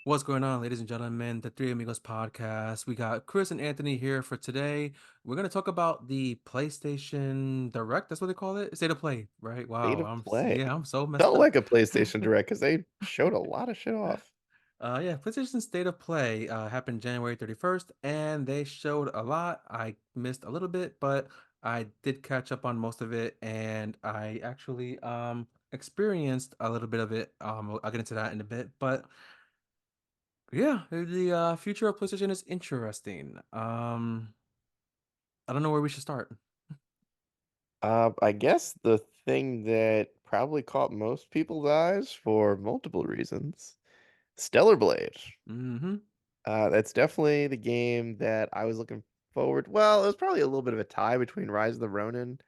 What's going on, ladies and gentlemen? The Three Amigos podcast. We got Chris and Anthony here for today. We're going to talk about the PlayStation Direct. That's what they call it. State of Play, right? State Wow. of play. I'm so messed Felt up. like a PlayStation Direct because they showed a lot of shit off. Yeah, PlayStation State of Play happened January 31st, and they showed a lot. I missed a little bit, but I did catch up on most of it, and I actually experienced a little bit of it. I'll get into that in a bit, but yeah, the future of PlayStation is interesting. I don't know where we should start. I guess the thing that probably caught most people's eyes for multiple reasons, Stellar Blade. Mm-hmm. That's definitely the game that I was looking forward. Well, it was probably a little bit of a tie between Rise of the Ronin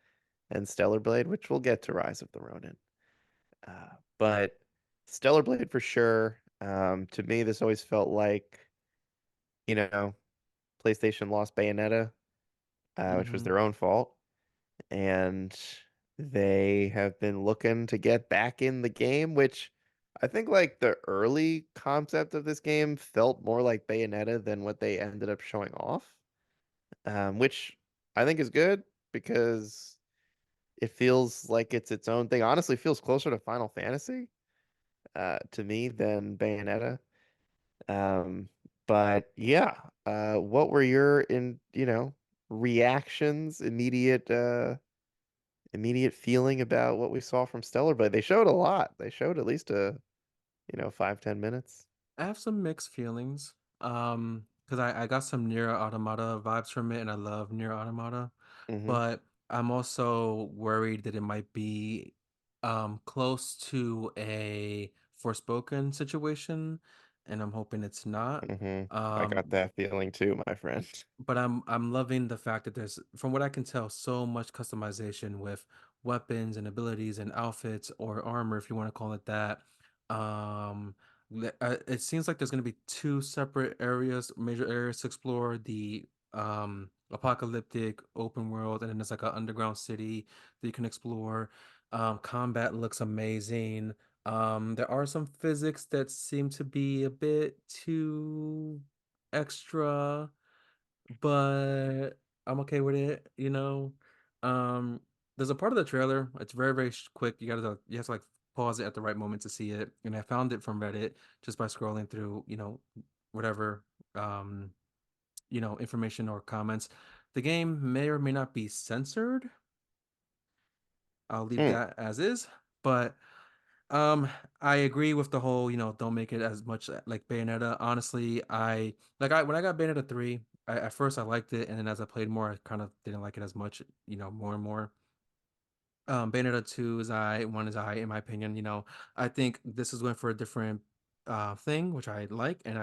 and Stellar Blade, which we'll get to Rise of the Ronin. But Stellar Blade for sure. To me, this always felt like, you know, PlayStation lost Bayonetta, which was Mm-hmm. their own fault, and they have been looking to get back in the game, which I think like the early concept of this game felt more like Bayonetta than what they ended up showing off, which I think is good because it feels like it's its own thing. Honestly, feels closer to Final Fantasy to me than Bayonetta. Um, but yeah, what were your reactions, immediate feeling about what we saw from Stellar Blade? They showed a lot. They showed at least 5-10 minutes. I have some mixed feelings. Because I got some Nier Automata vibes from it, and I love Nier Automata, Hmm. but I'm also worried that it might be close to a Forspoken situation, and I'm hoping it's not. I got Um, that feeling too, my friend. but I'm loving the fact that there's, from what I can tell, so much customization with weapons and abilities and outfits or armor, if you want to call it that. Um, it seems like there's going to be two separate areas, major areas to explore: the apocalyptic open world, and then there's like an underground city that you can explore. Combat looks amazing. There are some physics that seem to be a bit too extra, but I'm okay with it, you know. Um, there's a part of the trailer, it's very, very quick. You have to like pause it at the right moment to see it. And I found it from Reddit just by scrolling through, whatever um, information or comments. The game may or may not be censored. I'll leave Mm, that as is, but um, I agree with the whole, don't make it as much like Bayonetta. Honestly, I when I got Bayonetta 3, at first I liked it, and then as I played more, I kind of didn't like it as much, more and more. Bayonetta 2 is I, 1 is I, in my opinion. I think this is going for a different thing, which I like, and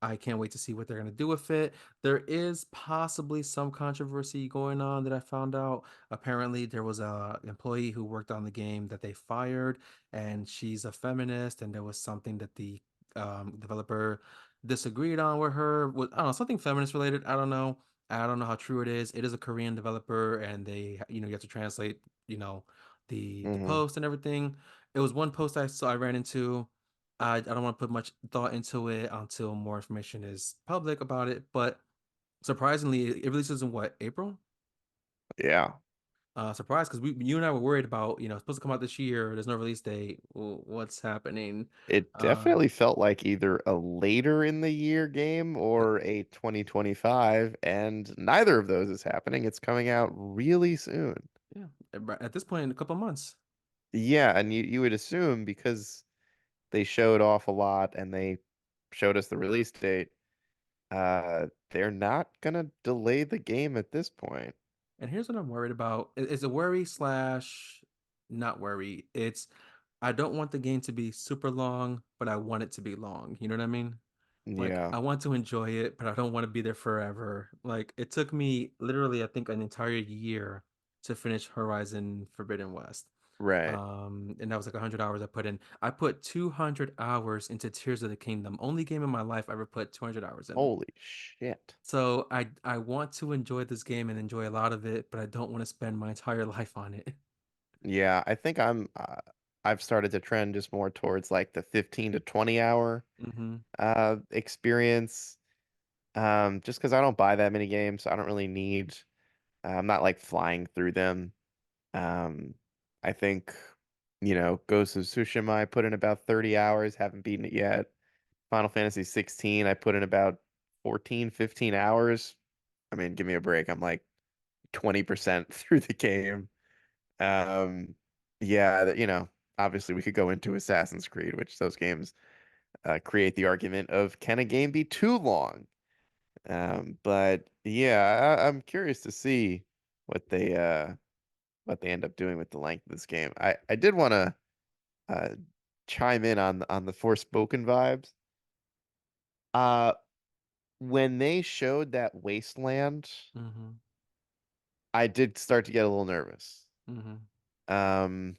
I can't wait to see what they're gonna do with it. There is possibly some controversy going on that I found out. Apparently, there was a employee who worked on the game that they fired, and she's a feminist, and there was something that the developer disagreed on with her. With, I don't know, something feminist related. I don't know how true it is. It is a Korean developer, and they, you have to translate, you know, the hmm post and everything. It was one post I ran into. I don't want to put much thought into it until more information is public about it. But surprisingly, it releases in what, April? Yeah. Surprised because you and I were worried about, it's supposed to come out this year. There's no release date. What's happening? It Uh, definitely felt like either a later in the year game yep. or a 2025, and neither of those is happening. It's coming out really soon. Yeah. At this point, in a couple of months. Yeah, and you would assume because they showed off a lot and they showed us the release date, they're not gonna delay the game at this point. And here's what I'm worried about. It's a worry slash not worry. I don't want the game to be super long, but I want it to be long. You know what I mean? Like Yeah, I want to enjoy it, but I don't want to be there forever. Like it took me literally, I think, an entire year to finish Horizon Forbidden West. right. And that was like 100 hours I put in. I put 200 hours into Tears of the Kingdom. Only game in my life I ever put 200 hours in. Holy shit. So I want to enjoy this game and enjoy a lot of it, but I don't want to spend my entire life on it. Yeah, I think I've started to trend just more towards like the 15 to 20 hour Mm-hmm. experience. Just because I don't buy that many games, so I don't really need. I'm not like flying through them. Um, I think, Ghost of Tsushima, I put in about 30 hours, haven't beaten it yet. Final Fantasy 16, I put in about 14, 15 hours. I mean, give me a break. I'm like 20% through the game. Um, yeah, obviously we could go into Assassin's Creed, which those games create the argument of can a game be too long? But yeah, I'm curious to see what they uh what they end up doing with the length of this game. I did want to uh chime in on the Forspoken vibes. Uh when they showed that wasteland, Mm-hmm. I did start to get a little nervous. Mm-hmm. Um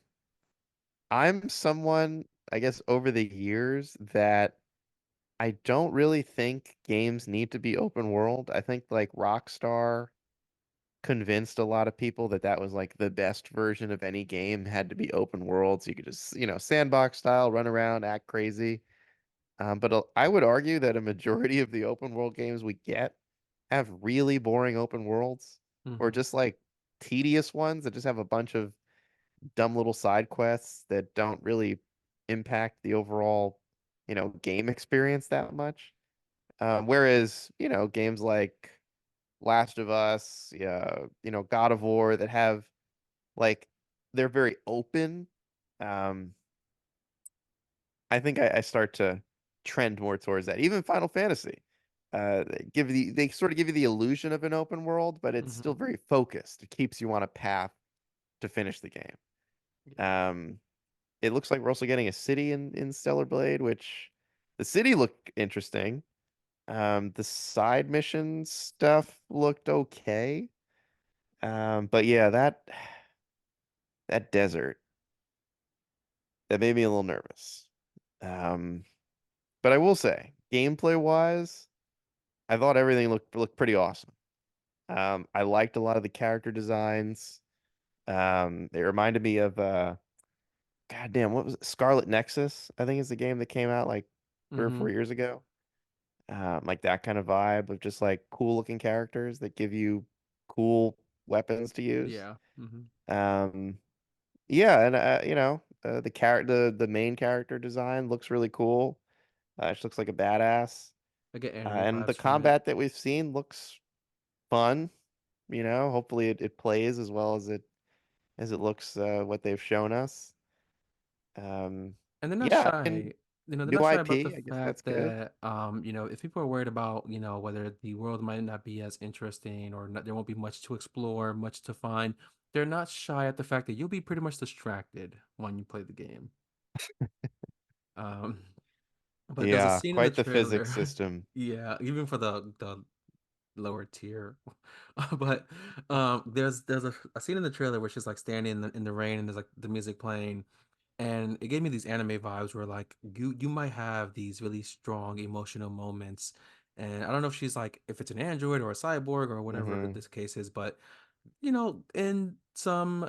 I'm someone, I guess, over the years that I don't really think games need to be open world. I think like Rockstar convinced a lot of people that that was like the best version of any game had to be open world, so you could just, sandbox style, run around, act crazy. But I would argue that a majority of the open world games we get have really boring open worlds, or Mm-hmm. just like tedious ones that just have a bunch of dumb little side quests that don't really impact the overall, game experience that much. Whereas, games like Last of Us, yeah, God of War that have like they're very open. Um, I think I start to trend more towards that. Even Final Fantasy, they sort of give you the illusion of an open world, but it's Mm-hmm. still very focused. It keeps you on a path to finish the game. Yeah. Um, it looks like we're also getting a city in Stellar Blade, which the city looked interesting. The side mission stuff looked okay. But yeah, that desert that made me a little nervous. Um, but I will say, gameplay wise, I thought everything looked pretty awesome. I liked a lot of the character designs. It reminded me of goddamn, what was it? Scarlet Nexus, I think is the game that came out like 3 or 4 years ago. Like that kind of vibe of just like cool looking characters that give you cool weapons to use. Yeah. Mm-hmm. Um, yeah, and the main character design looks really cool. She looks like a badass. I get anime And the vibes from it. combat that we've seen looks fun. Hopefully it plays as well as it looks what they've shown us. Um, And they're not yeah, I mean, shy. They're new not shy about the IP, I guess that's fact good. that, if people are worried about, whether the world might not be as interesting or not, there won't be much to explore, much to find, they're not shy at the fact that you'll be pretty much distracted when you play the game. Um, but there's a Yeah, scene in the quite the physics trailer, system. yeah, even for the lower tier. But there's a scene in the trailer where she's like standing in the rain and there's like the music playing, and it gave me these anime vibes where like you might have these really strong emotional moments. And I don't know if it's an android or a cyborg or whatever Hmm. this case is, but in some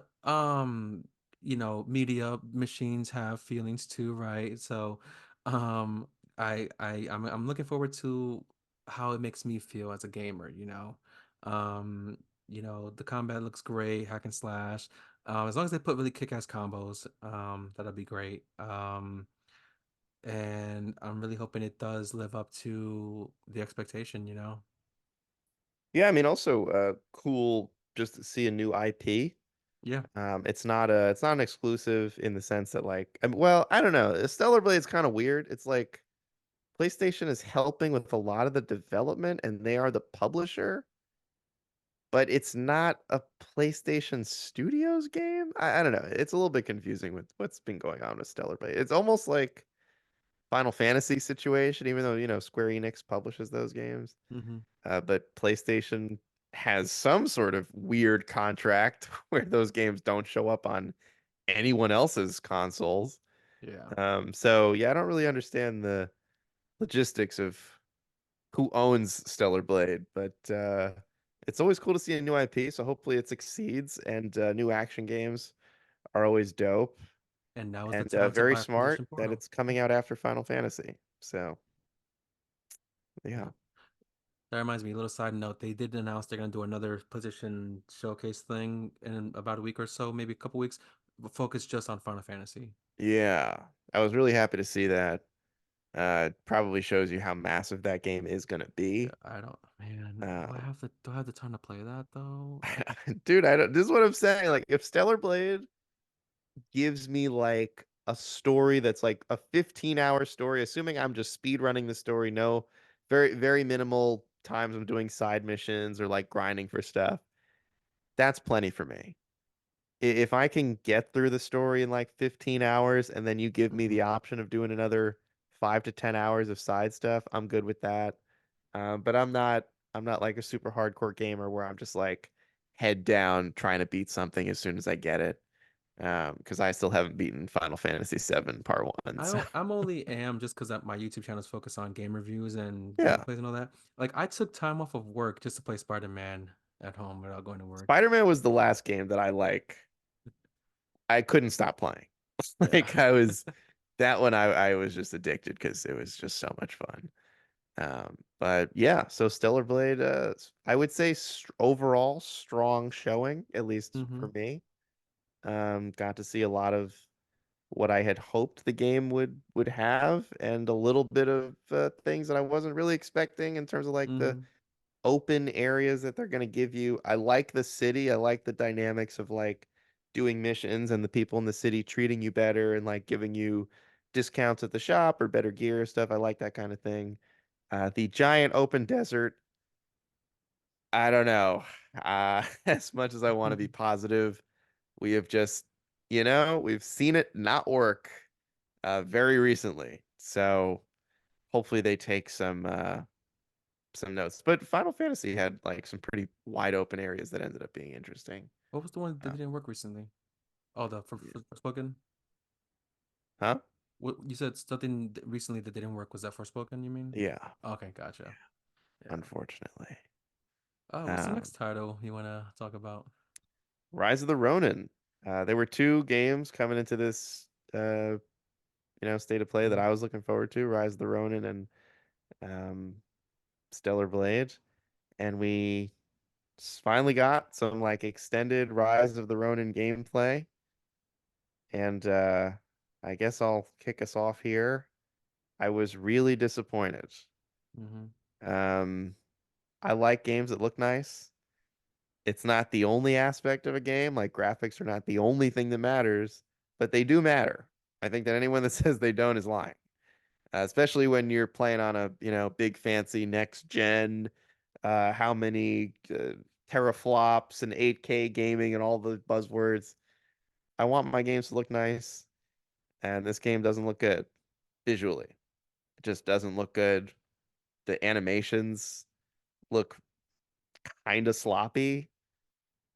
media machines have feelings too, right? So um I'm looking forward to how it makes me feel as a gamer. um the combat looks great, hack and slash. As long as they put really kick-ass combos, that'll be great. And I'm really hoping it does live up to the expectation. Yeah, I mean, also cool just to see a new IP. Yeah. It's not an exclusive in the sense that like, well, I don't know. Stellar Blade's kind of weird. It's like PlayStation is helping with a lot of the development and they are the publisher, but it's not a PlayStation Studios game. I don't know. It's a little bit confusing with what's been going on with Stellar Blade. It's almost like Final Fantasy situation, even though, Square Enix publishes those games. Hmm. But PlayStation has some sort of weird contract where those games don't show up on anyone else's consoles. Yeah. So yeah, I don't really understand the logistics of who owns Stellar Blade, but it's always cool to see a new IP. So hopefully it succeeds, and new action games are always dope. and now is the And time to very buy smart PlayStation that Portal. it's coming out after Final Fantasy. So, Yeah. yeah. That reminds me, a little side note, they did announce they're gonna do another PlayStation showcase thing in about a week or so, maybe a couple weeks, focused just on Final Fantasy. Yeah. I was really happy to see that. Probably shows you how massive that game is gonna Yeah, be. I don't, man, Um, do I have the time to play that though? dude, I don't, this is what I'm saying. Like, if Stellar Blade gives me like a story that's like a 15-hour story, assuming I'm just speed running the story, no, very, very minimal times I'm doing side missions or like grinding for stuff, that's plenty for me. If I can get through the story in like 15 hours and then you give me Mm-hmm. the option of doing another 5 to 10 hours of side stuff, I'm good with that. But I'm not like a super hardcore gamer where I'm just like head down trying to beat something as soon as I get it. Because I still haven't beaten Final Fantasy VII Part One. So I'm only am just because my YouTube channel is focused on game reviews and yeah, gameplays and all that. Like I took time off of work just to play Spider-Man at home without going to work. Spider-Man was the last game that I couldn't stop playing. Yeah. Like I was that one I was just addicted because it was just so much fun. But yeah, so Stellar Blade, I would say overall strong showing, at least Mm-hmm. for me. Got to see a lot of what I had hoped the game would have, and a little bit of things that I wasn't really expecting in terms of like the Mm-hmm. open areas that they're going to give you. I like the city. I like the dynamics of like doing missions and the people in the city treating you better and like giving you discounts at the shop or better gear stuff. I like that kind of thing. The giant open desert, I don't know. As much as I want to be positive, we have just, we've seen it not work very recently. So hopefully they take some notes. But Final Fantasy had like some pretty wide open areas that ended up being interesting. What was the one that Uh, didn't work recently? Oh, the yeah. for Forspoken. Huh? What you said something recently that didn't work. Was that Forspoken? You mean? Yeah, Okay, gotcha. Yeah. unfortunately. What's the next Um, title you want to talk about? Rise of the Ronin. There were two games coming into this state of play that Mm-hmm. I was looking forward to, Rise of the Ronin and um Stellar Blade. And we finally got some like extended Rise of the Ronin gameplay. And I guess I'll kick us off here. I was really disappointed. Mm-hmm. Um, I like games that look nice. It's not the only aspect of a game. Like graphics are not the only thing that matters, but they do matter. I think that anyone that says they don't is lying. Especially when you're playing on a, big fancy next gen, how many teraflops and 8K gaming and all the buzzwords. I want my games to look nice, and this game doesn't look good visually. It just doesn't look good. The animations look kind of sloppy,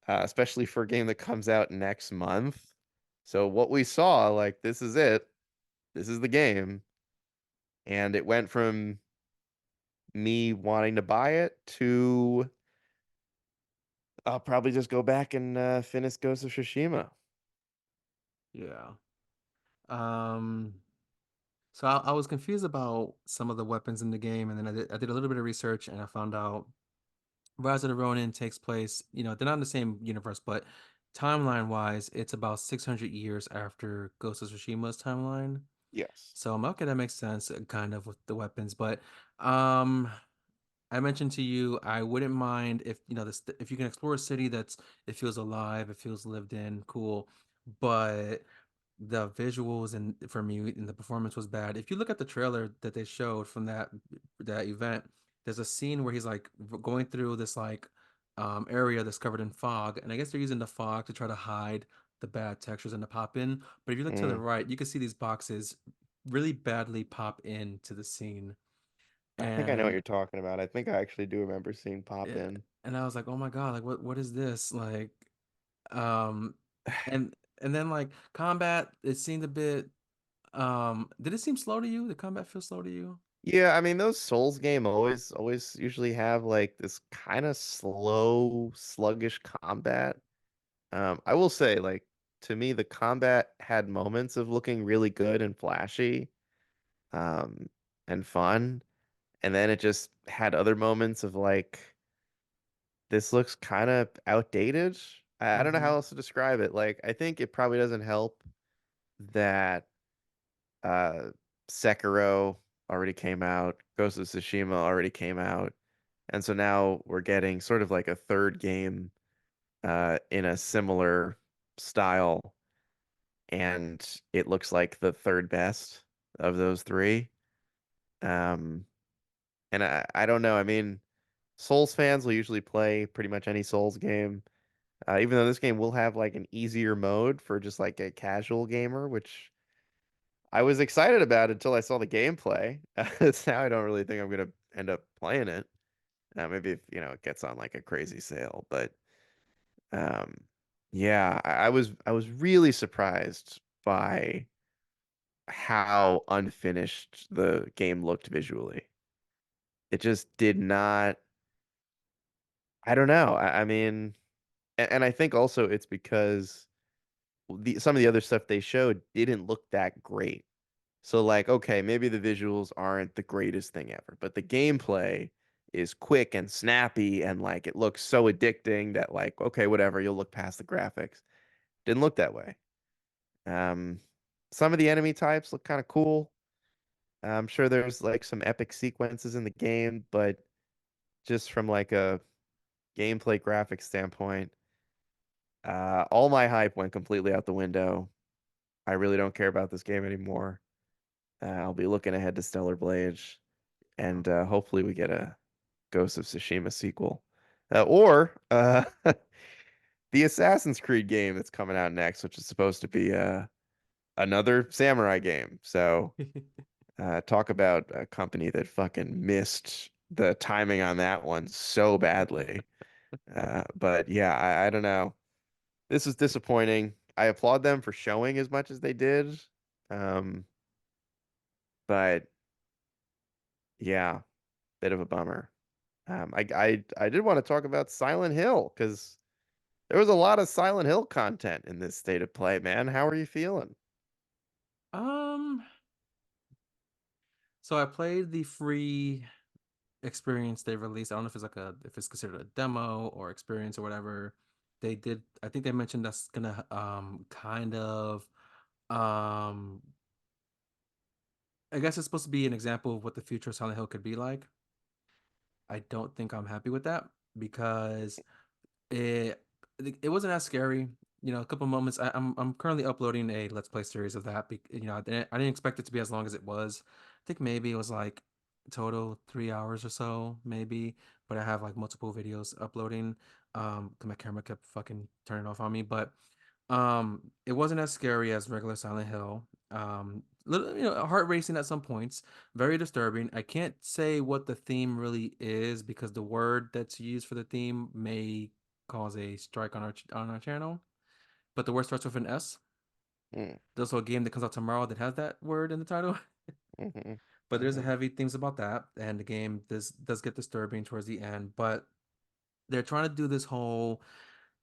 especially for a game that comes out next month. So what we saw, like, this is it. This is the game. And it went from me wanting to buy it to I'll probably just go back and finish Ghost of Tsushima. Yeah. Um. So I was confused about some of the weapons in the game, and then I did a little bit of research, and I found out Rise of the Ronin takes place. They're not in the same universe, but timeline wise, it's about 600 years after Ghost of Tsushima's timeline. Yes. So I'm okay, that makes sense, kind of with the weapons. But um, I mentioned to you I wouldn't mind if this if you can explore a city that's it feels alive, it feels lived in, cool. But the visuals and for me and the performance was bad. If you look at the trailer that they showed from that event, there's a scene where he's like going through this like area that's covered in fog, and I guess they're using the fog to try to hide the bad textures and the pop in. But if you look to the Mm. right, you can see these boxes really badly pop into the scene. I think I know what And you're talking about. I think I actually do remember seeing pop yeah, in. and I was like, oh my God, like what is this? Like um and then like combat, it seemed a bit did it seem slow to you? Did combat feel slow to you? Yeah, I mean those Souls game always usually have like this kind of slow, sluggish combat. I will say like to me, the combat had moments of looking really good and flashy, um, and fun, and then it just had other moments of like, this looks kind of outdated. I don't know how Mm-hmm. else to describe it. Like, I think it probably doesn't help that uh Sekiro already came out, Ghost of Tsushima already came out, and so now we're getting sort of like a third game in a similar style, and it looks like the third best of those three. Um, and I don't know. I mean, Souls fans will usually play pretty much any Souls game. Even though this game will have like an easier mode for just like a casual gamer, which I was excited about until I saw the gameplay. So now I don't really think I'm gonna end up playing it. Maybe if it gets on like a crazy sale, but um, yeah, I was really surprised by how unfinished the game looked visually. It just did not. I don't know. I mean, and I think also it's because some of the other stuff they showed didn't look that great. So like, okay, maybe the visuals aren't the greatest thing ever, but the gameplay is quick and snappy and like it looks so addicting that like, okay, whatever, you'll look past the graphics. Didn't look that way. Um, some of the enemy types look kind of cool. I'm sure there's like some epic sequences in the game, but just from like a gameplay graphics standpoint, all my hype went completely out the window. I really don't care about this game anymore. I'll be looking ahead to Stellar Blade, and hopefully we get a Ghost of Tsushima sequel, or the Assassin's Creed game that's coming out next, which is supposed to be another samurai game. So talk about a company that fucking missed the timing on that one so badly. But yeah, I don't know. This is disappointing. I applaud them for showing as much as they did. Um, but yeah, bit of a bummer. I did want to talk about Silent Hill because there was a lot of Silent Hill content in this state of play, man. How are you feeling? Um, so I played the free experience they released. I don't know if it's like a if it's considered a demo or experience or whatever. They did. I think they mentioned that's gonna kind of um I guess it's supposed to be an example of what the future of Silent Hill could be like. I don't think I'm happy with that because it it wasn't as scary. A couple moments. I'm currently uploading a Let's Play series of that. I didn't expect it to be as long as it was. I think maybe it was like total 3 hours or so, maybe. But I have like multiple videos uploading. 'Cause my camera kept fucking turning off on me. But it wasn't as scary as regular Silent Hill. Little, heart racing at some points, very disturbing. I can't say what the theme really is because the word that's used for the theme may cause a strike on our channel. But the word starts with an S. Mm, There's also a game that comes out tomorrow that has that word in the title. hmm But there's a hmm heavy themes about that, and the game does get disturbing towards the end. But they're trying to do this whole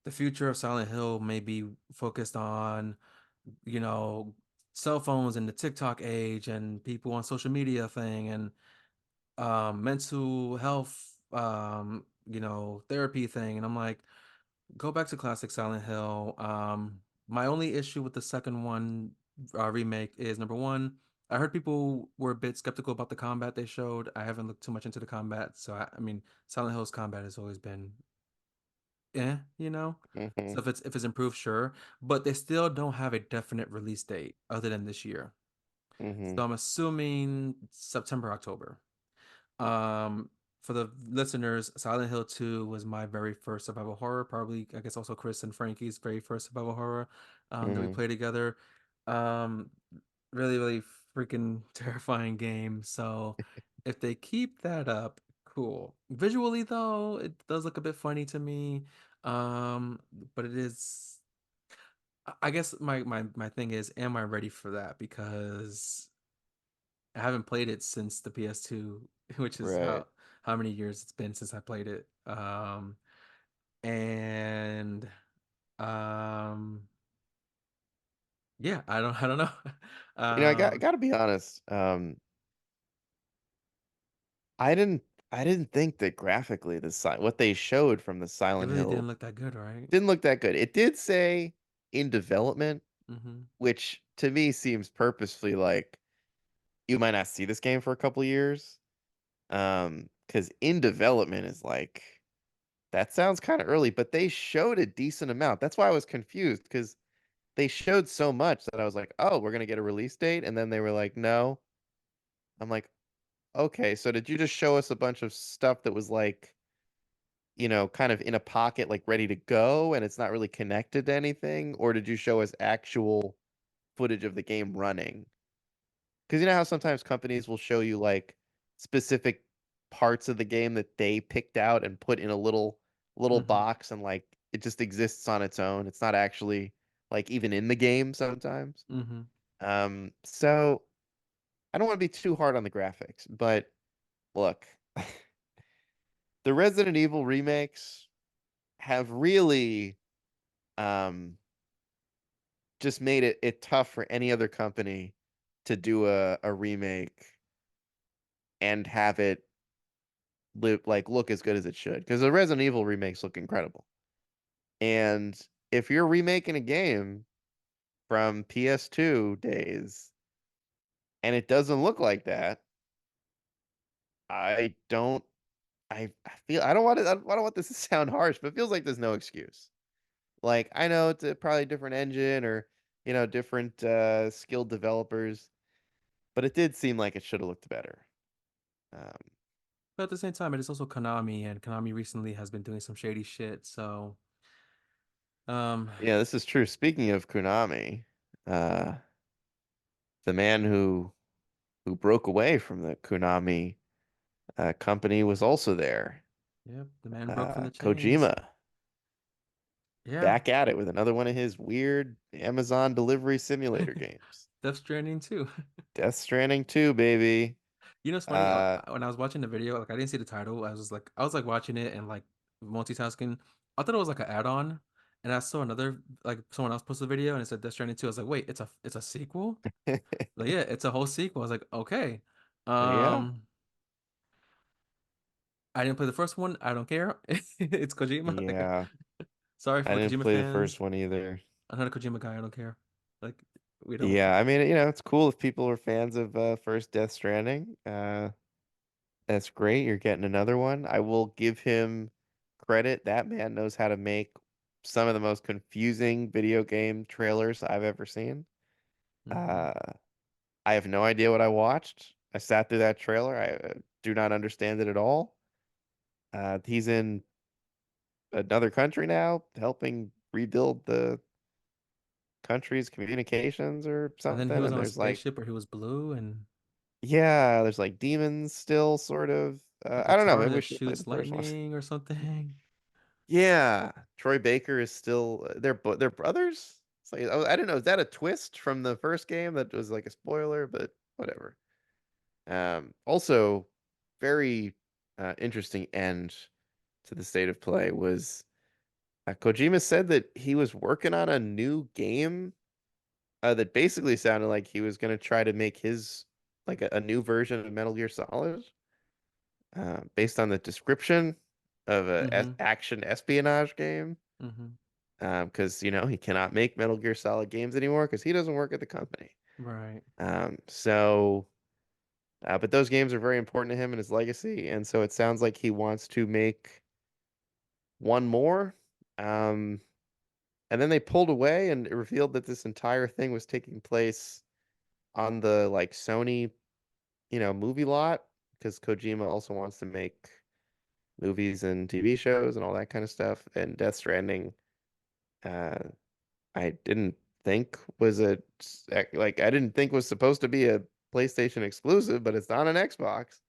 the future of Silent Hill may be focused on, you know, cell phones and the TikTok age and people on social media thing and mental health therapy thing. And I'm like, go back to classic Silent Hill. My only issue with the second one remake is number one, I heard people were a bit skeptical about the combat they showed. I haven't looked too much into the combat, so I mean, Silent Hill's combat has always been hmm So if it's improved, sure, but they still don't have a definite release date other than this year. hmm So I'm assuming September, October. Um, for the listeners, Silent Hill 2 was my very first survival horror, probably I guess also Chris and Frankie's very first survival horror that we hmm played together. Um, really, really freaking terrifying game. So if they keep that up, cool. Visually though, it does look a bit funny to me. Um, but it is I guess my thing is, am I ready for that? Because I haven't played it since the PS2, which is Right. how many years it's been since I played it. And um Yeah, I don't know. I um, gotta be honest. I didn't I didn't think that graphically what they showed from the it Silent really didn't Hill look that good, right? didn't look that good. It did say in development, Mm-hmm. which to me seems purposefully like you might not see this game for a couple years. Because in development is like that sounds kind of early, but they showed a decent amount. That's why I was confused because they showed so much that I was like, oh, we're gonna get a release date, and then they were like, no. I'm like, okay, so did you just show us a bunch of stuff that was like, kind of in a pocket, like ready to go, and it's not really connected to anything? Or did you show us actual footage of the game running? Because you know how sometimes companies will show you like specific parts of the game that they picked out and put in a little Mm-hmm. box and like it just exists on its own. It's not actually like even in the game sometimes. Mm-hmm. So I don't want to be too hard on the graphics, but look, the Resident Evil remakes have really um just made it tough for any other company to do a remake and have it look as good as it should. Because the Resident Evil remakes look incredible. And if you're remaking a game from PS2 days and it doesn't look like that, I don't I feel I don't want this to sound harsh, but it feels like there's no excuse. Like I know it's probably a different engine or different skilled developers, but it did seem like it should have looked better. Um, But at the same time, it is also Konami, and Konami recently has been doing some shady shit. So, um, yeah, this is true. Speaking of Konami, uh, the man who broke away from the Konami company was also there. yeah, the man broke from the chains. Kojima Yeah, back at it with another one of his weird Amazon delivery simulator games. Death Stranding too. Death Stranding 2, baby. You know, it's funny. Uh, When I was watching the video, like I didn't see the title. I was like watching it and like multitasking. I thought it was like an add-on, and I saw another like someone else posted a video and it said Death Stranding 2. I was like, wait, it's a sequel? Like, yeah, it's a whole sequel. I was like, okay. yeah, Um, I didn't play the first one. I don't care. It's Kojima. Like, yeah. sorry for I the didn't Kojima play the first fans. one either. I'm not a Kojima guy. I don't care. Like, we don't. Yeah, I mean, it's cool if people are fans of first Death Stranding. That's great. You're getting another one. I will give him credit. That man knows how to make some of the most confusing video game trailers I've ever seen. Hmm. Uh, I have no idea what I watched. I sat through that trailer. I do not understand it at all. He's in another country now, helping rebuild the country's communications or And then he something. was And on a there's like, spaceship where he was blue and yeah, there's like demons still, sort of. a I don't know. guitar Maybe we that should play the shoots first one. lightning or something. Yeah, Troy Baker is still they're brothers. It's like I don't know. Is that a twist from the first game that was like a spoiler? But whatever. Also, very interesting end to the state of play was Kojima said that he was working on a new game that basically sounded like he was going to try to make his like a new version of Metal Gear Solid based on the description of Mm-hmm. action espionage game. Mm-hmm. Because he cannot make Metal Gear Solid games anymore because he doesn't work at the company. Right. But those games are very important to him and his legacy, and so it sounds like he wants to make one more. Um, and then they pulled away and it revealed that this entire thing was taking place on the like Sony, movie lot because Kojima also wants to make movies and TV shows and all that kind of stuff. And Death Stranding, uh, I didn't think was I didn't think was supposed to be a PlayStation exclusive, but it's on an Xbox.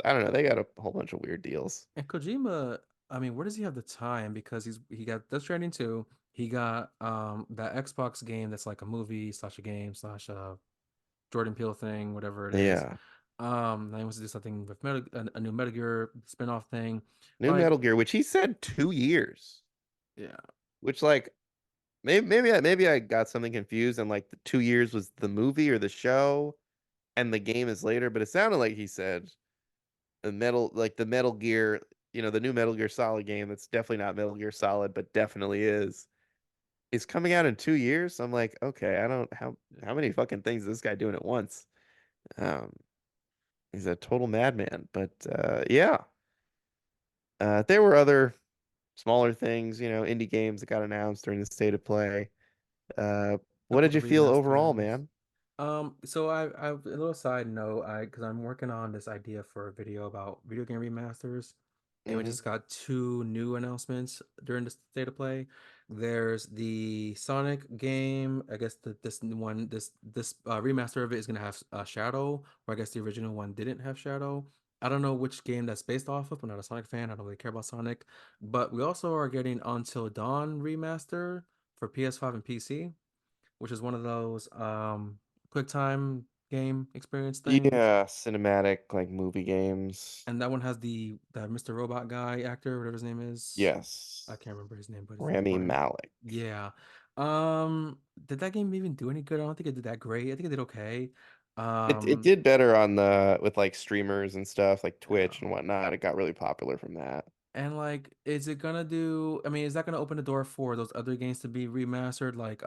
I don't know. They got a whole bunch of weird deals. And Kojima, I mean, where does he have the time? Because he got Death Stranding 2, he got that Xbox game that's like a movie slash a game slash a Jordan Peele thing, whatever it is. Yeah. Then he wants to do something with a new Metal Gear spin-off thing. New Like, Metal Gear, which he said 2 years, yeah. which like maybe I got something confused and like the 2 years was the movie or the show and the game is later, but it sounded like he said the Metal Gear, the new Metal Gear Solid game that's definitely not Metal Gear Solid, but definitely is coming out in 2 years. I'm like, okay, I don't how many fucking things is this guy doing at once? Um, he's a total madman. But yeah, there were other smaller things, indie games that got announced during the state of play. What Couple did of you feel overall, remasters. man? So I've a little side note, because I'm working on this idea for a video about video game remasters, and we Hmm. just got two new announcements during the state of play. There's the Sonic game. I guess this one, this remaster of it is gonna have Shadow, or I guess the original one didn't have Shadow. I don't know which game that's based off of. I'm not a Sonic fan. I don't really care about Sonic, but we also are getting Until Dawn remaster for PS5 and PC, which is one of those quick time game experience things. Yeah, cinematic like movie games. And that one has the Mr. Robot guy actor, whatever his name is. I Yes. can't remember his name, but he's Rami one. Malek. Yeah. Did that game even do any good? I don't think it did that great. I think it did okay. It Um, did better on the with like streamers and stuff like yeah. Twitch and whatnot. It got really popular from that. And like, is it gonna do? I mean, is that gonna open the door for those other games to be remastered? Like,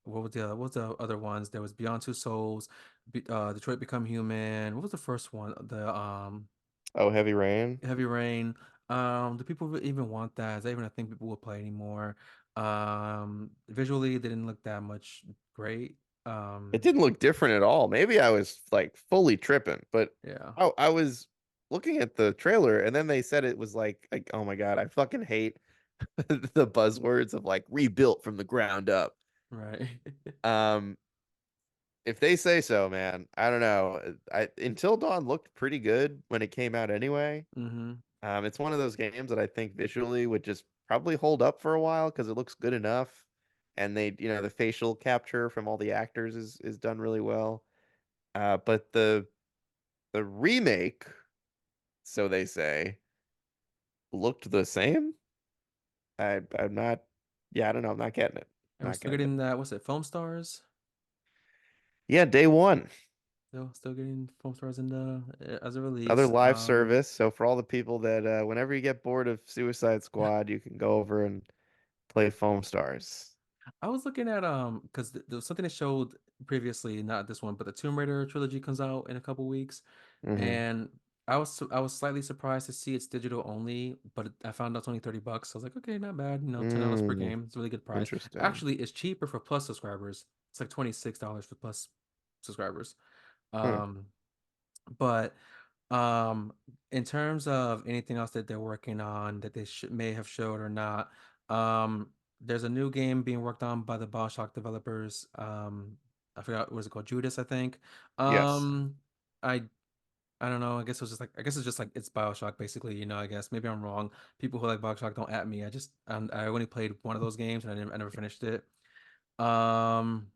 what was the other ones? There was Beyond Two Souls, Detroit Become Human. What was the first one? The Oh, Heavy Rain. Heavy Rain. Do people even want that? Is that even a thing people will play anymore? Visually, it didn't look that much great. It didn't look different at all. Maybe I was like fully tripping, but Yeah, I was looking at the trailer and then they said it was like oh my God, I fucking hate the buzzwords of like rebuilt from the ground up. right. Um, if they say so, man, I don't know. Until Dawn looked pretty good when it came out anyway. Mm-hmm. It's one of those games that I think visually would just probably hold up for a while because it looks good enough, and the facial capture from all the actors is done really well. But the remake, so they say, looked the same. I'm not. Yeah, I don't know. I'm not getting it. And we're Not still getting it. getting that. What's it? Foam stars. Yeah, day one, Still getting foam stars in the as a another release. live service. So for all the people that whenever you get bored of Suicide Squad, you can go over and play Foam Stars. I was looking at because there was something that showed previously, not this one, but the Tomb Raider trilogy comes out in a couple weeks, Hmm. and I was slightly surprised to see it's digital only, but I found out it's only $30. So I was like, okay, not bad. $10 per Mm, game. It's a really good price. interesting. Actually, it's cheaper for Plus subscribers. It's like $26 for Plus subscribers. Hmm. Um, but um, in terms of anything else that they're working on that they may have showed or not, there's a new game being worked on by the BioShock developers. I forgot what was it called, Judas, I think. Yes. Um, I I don't know. I guess it's just like it's BioShock basically. I guess maybe I'm wrong. People who like BioShock don't at me. I only played one of those games and I never finished it. Um,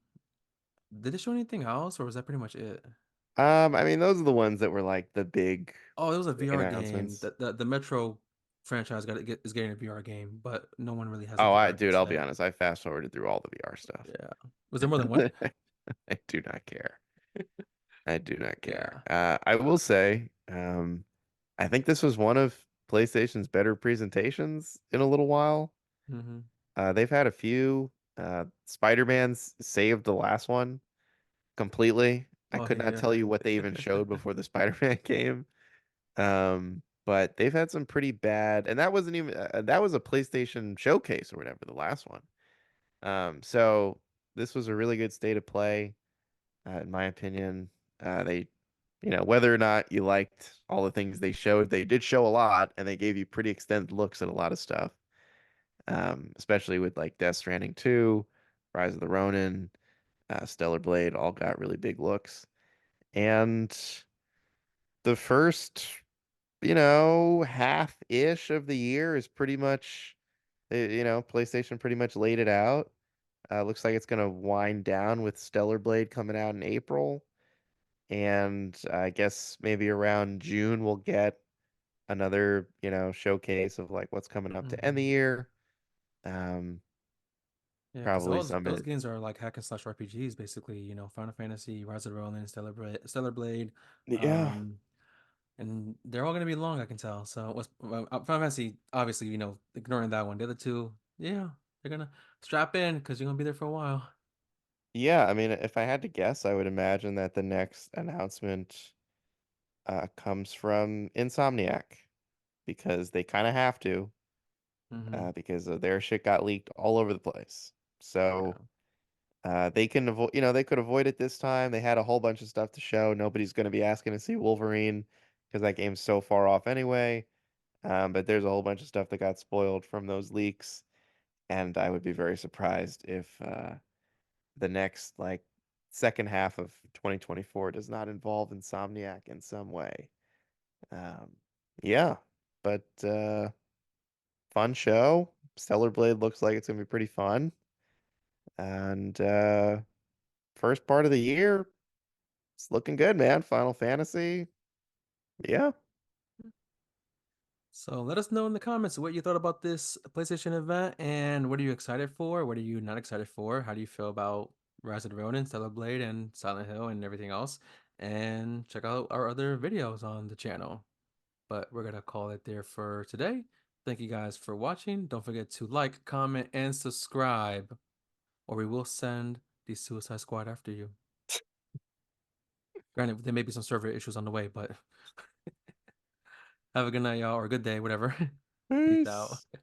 did they show anything else or was that pretty much it? I mean, those are the ones that were like the Oh, it was a big VR game. announcements. The Metro franchise is getting a VR game, but no one really has a Oh, VR dude, just I'll be yet. honest. I fast forwarded through all the VR stuff. Yeah. Was there more than one? I do not care. I do not care. Yeah. I will say, I think this was one of PlayStation's better presentations in a little while. Hmm. They've had a few. Spider-Man's saved the last one completely. I Oh could not yeah. tell you what they even showed before the Spider-Man game. But they've had some pretty bad, and that wasn't even that was a PlayStation showcase or whatever, the last one. So this was a really good state of play, in my opinion. They, whether or not you liked all the things they showed, they did show a lot, and they gave you pretty extended looks at a lot of stuff. Especially with like Death Stranding 2, Rise of the Ronin, Stellar Blade, all got really big looks. And the first, half-ish of the year is pretty much, PlayStation pretty much laid it out. Looks like it's gonna wind down with Stellar Blade coming out in April, and I guess maybe around June we'll get another, showcase of like what's coming up to end the Hmm. year. Um, Yeah, because Probably those Summit. games are like hack and slash RPGs, basically. You know, Final Fantasy, Rise of the Ronin, Stellar Blade, Yeah. um, and they're all gonna be long, I can tell. So, what's Final Fantasy? Obviously, you know, ignoring that one, the other two, yeah, they're gonna strap in because you're gonna be there for a while. Yeah, I mean, if I had to guess, I would imagine that the next announcement comes from Insomniac because they kind of have to Hmm. because their shit got leaked all over the place. Yeah. So they can avoid, they could avoid it this time. They had a whole bunch of stuff to show. Nobody's going to be asking to see Wolverine because that game's so far off anyway. But there's a whole bunch of stuff that got spoiled from those leaks, and I would be very surprised if the next like second half of 2024 does not involve Insomniac in some way. Um, yeah, but fun show. Stellar Blade looks like it's gonna be pretty fun. And first part of the year, it's looking good, man. Final Fantasy. Yeah. So let us know in the comments what you thought about this PlayStation event and what are you excited for? What are you not excited for? How do you feel about Rise of the Ronin, Stellar Blade, and Silent Hill and everything else? And check out our other videos on the channel. But we're gonna call it there for today. Thank you guys for watching. Don't forget to like, comment, and subscribe, or we will send the Suicide Squad after you. Granted, there may be some server issues on the way, but have a good night, y'all, or a good day, whatever. Peace out. Peace.